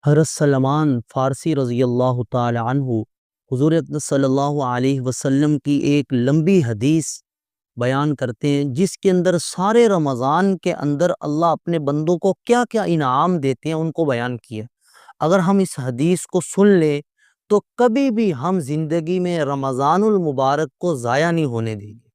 حضرت سلمان فارسی رضی اللہ تعالی عنہ حضور اقدس صلی اللہ علیہ وسلم کی ایک لمبی حدیث بیان کرتے ہیں، جس کے اندر سارے رمضان کے اندر اللہ اپنے بندوں کو کیا کیا انعام دیتے ہیں ان کو بیان کیا۔ اگر ہم اس حدیث کو سن لیں تو کبھی بھی ہم زندگی میں رمضان المبارک کو ضائع نہیں ہونے دیں گے،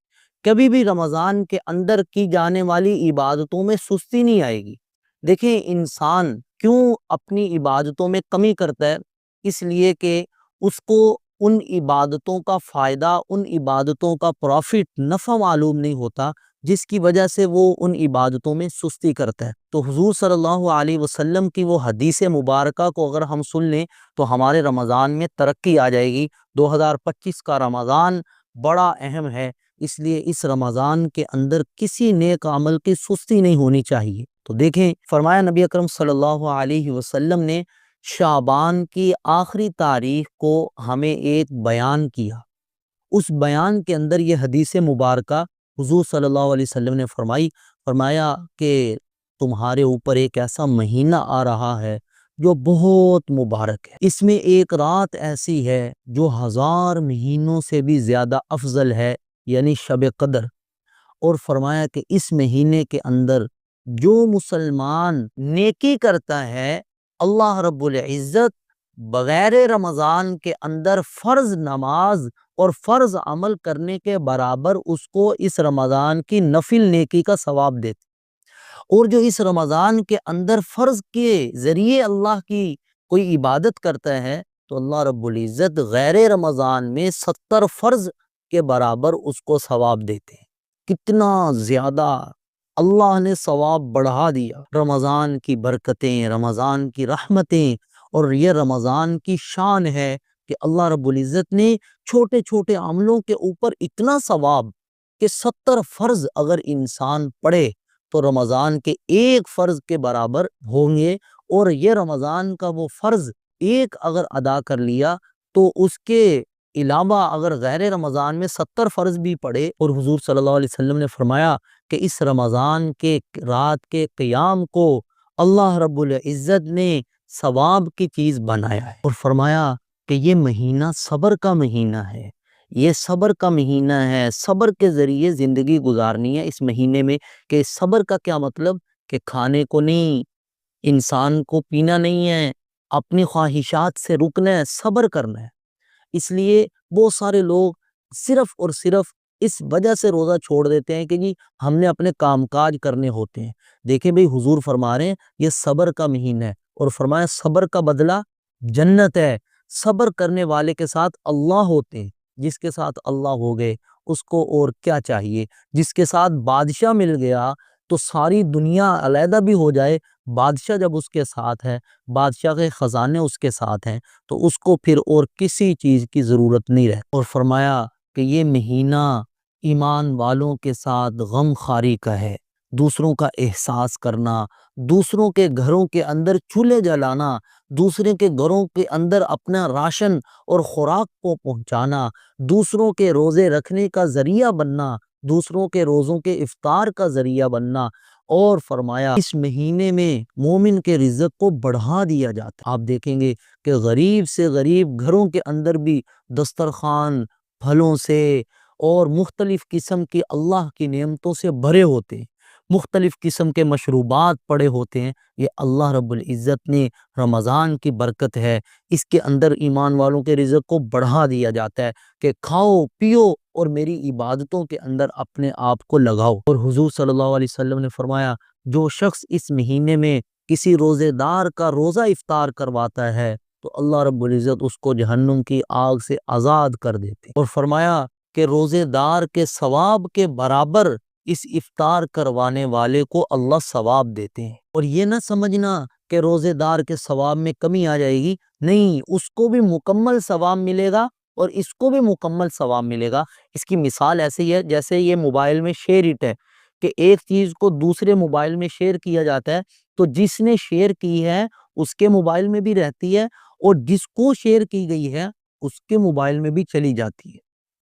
کبھی بھی رمضان کے اندر کی جانے والی عبادتوں میں سستی نہیں آئے گی۔ دیکھیں، انسان کیوں اپنی عبادتوں میں کمی کرتا ہے؟ اس لیے کہ اس کو ان عبادتوں کا فائدہ، ان عبادتوں کا پروفٹ، نفع معلوم نہیں ہوتا، جس کی وجہ سے وہ ان عبادتوں میں سستی کرتا ہے۔ تو حضور صلی اللہ علیہ وسلم کی وہ حدیث مبارکہ کو اگر ہم سن لیں تو ہمارے رمضان میں ترقی آ جائے گی۔ 2025 کا رمضان بڑا اہم ہے، اس لیے اس رمضان کے اندر کسی نیک عمل کی سستی نہیں ہونی چاہیے۔ تو دیکھیں، فرمایا نبی اکرم صلی اللہ علیہ وسلم نے شعبان کی آخری تاریخ کو ہمیں ایک بیان کیا۔ اس بیان کے اندر یہ حدیث مبارکہ حضور صلی اللہ علیہ وسلم نے فرمایا کہ تمہارے اوپر ایک ایسا مہینہ آ رہا ہے جو بہت مبارک ہے، اس میں ایک رات ایسی ہے جو 1000 مہینوں سے بھی زیادہ افضل ہے، یعنی شب قدر۔ اور فرمایا کہ اس مہینے کے اندر جو مسلمان نیکی کرتا ہے، اللہ رب العزت بغیر رمضان کے اندر فرض نماز اور فرض عمل کرنے کے برابر اس کو اس رمضان کی نفل نیکی کا ثواب دیتے۔ اور جو اس رمضان کے اندر فرض کے ذریعے اللہ کی کوئی عبادت کرتا ہے تو اللہ رب العزت غیر رمضان میں 70 فرض کے برابر اس کو ثواب دیتے ہیں۔ کتنا زیادہ اللہ نے ثواب بڑھا دیا۔ رمضان کی برکتیں، رمضان کی رحمتیں، اور یہ رمضان کی شان ہے کہ اللہ رب العزت نے چھوٹے چھوٹے عملوں کے اوپر اتنا ثواب کہ 70 فرض اگر انسان پڑھے تو رمضان کے ایک فرض کے برابر ہوں گے، اور یہ رمضان کا وہ فرض ایک اگر ادا کر لیا تو اس کے علاوہ اگر غیر رمضان میں 70 فرض بھی پڑھے۔ اور حضور صلی اللہ علیہ وسلم نے فرمایا کہ اس رمضان کے رات کے قیام کو اللہ رب العزت نے ثواب کی چیز بنایا ہے، اور فرمایا کہ یہ مہینہ صبر کا مہینہ ہے، یہ صبر کا مہینہ ہے، صبر کے ذریعے زندگی گزارنی ہے اس مہینے میں۔ کہ صبر کا کیا مطلب؟ کہ کھانے کو نہیں، انسان کو پینا نہیں ہے، اپنی خواہشات سے رکنا ہے، صبر کرنا ہے۔ اس لیے بہت سارے لوگ صرف اور صرف اس وجہ سے روزہ چھوڑ دیتے ہیں کہ جی ہم نے اپنے کام کاج کرنے ہوتے ہیں۔ دیکھیں بھئی، حضور فرما رہے ہیں یہ صبر کا مہینہ ہے، اور فرمایا صبر کا بدلہ جنت ہے۔ صبر کرنے والے کے ساتھ اللہ ہوتے ہیں، جس کے ساتھ اللہ ہو گئے اس کو اور کیا چاہیے؟ جس کے ساتھ بادشاہ مل گیا تو ساری دنیا علیحدہ بھی ہو جائے، بادشاہ جب اس کے ساتھ ہے، بادشاہ کے خزانے اس کے ساتھ ہیں، تو اس کو پھر اور کسی چیز کی ضرورت نہیں رہتی۔ اور فرمایا کہ یہ مہینہ ایمان والوں کے ساتھ غم خواری کا ہے، دوسروں کا احساس کرنا، دوسروں کے گھروں کے اندر چولہے جلانا، دوسرے کے گھروں کے اندر اپنا راشن اور خوراک کو پہنچانا، دوسروں کے روزے رکھنے کا ذریعہ بننا، دوسروں کے روزوں کے افطار کا ذریعہ بننا۔ اور فرمایا اس مہینے میں مومن کے رزق کو بڑھا دیا جاتا ہے۔ آپ دیکھیں گے کہ غریب سے غریب گھروں کے اندر بھی دسترخوان پھلوں سے اور مختلف قسم کی اللہ کی نعمتوں سے بھرے ہوتے ہیں، مختلف قسم کے مشروبات پڑے ہوتے ہیں۔ یہ اللہ رب العزت نے رمضان کی برکت ہے، اس کے اندر ایمان والوں کے رزق کو بڑھا دیا جاتا ہے کہ کھاؤ پیو اور میری عبادتوں کے اندر اپنے آپ کو لگاؤ۔ اور حضور صلی اللہ علیہ وسلم نے فرمایا جو شخص اس مہینے میں کسی روزے دار کا روزہ افطار کرواتا ہے تو اللہ رب العزت اس کو جہنم کی آگ سے آزاد کر دیتے۔ اور فرمایا کہ روزے دار کے ثواب کے برابر اس افطار کروانے والے کو اللہ ثواب دیتے ہیں۔ اور یہ نہ سمجھنا کہ روزے دار کے ثواب میں کمی آ جائے گی، نہیں، اس کو بھی مکمل ثواب ملے گا اور اس کو بھی مکمل ثواب ملے گا۔ اس کی مثال ایسے ہی ہے جیسے یہ موبائل میں شیئر اٹ ہے کہ ایک چیز کو دوسرے موبائل میں شیئر کیا جاتا ہے تو جس نے شیئر کی ہے اس کے موبائل میں بھی رہتی ہے، اور جس کو شیئر کی گئی ہے اس کے موبائل میں بھی چلی جاتی ہے۔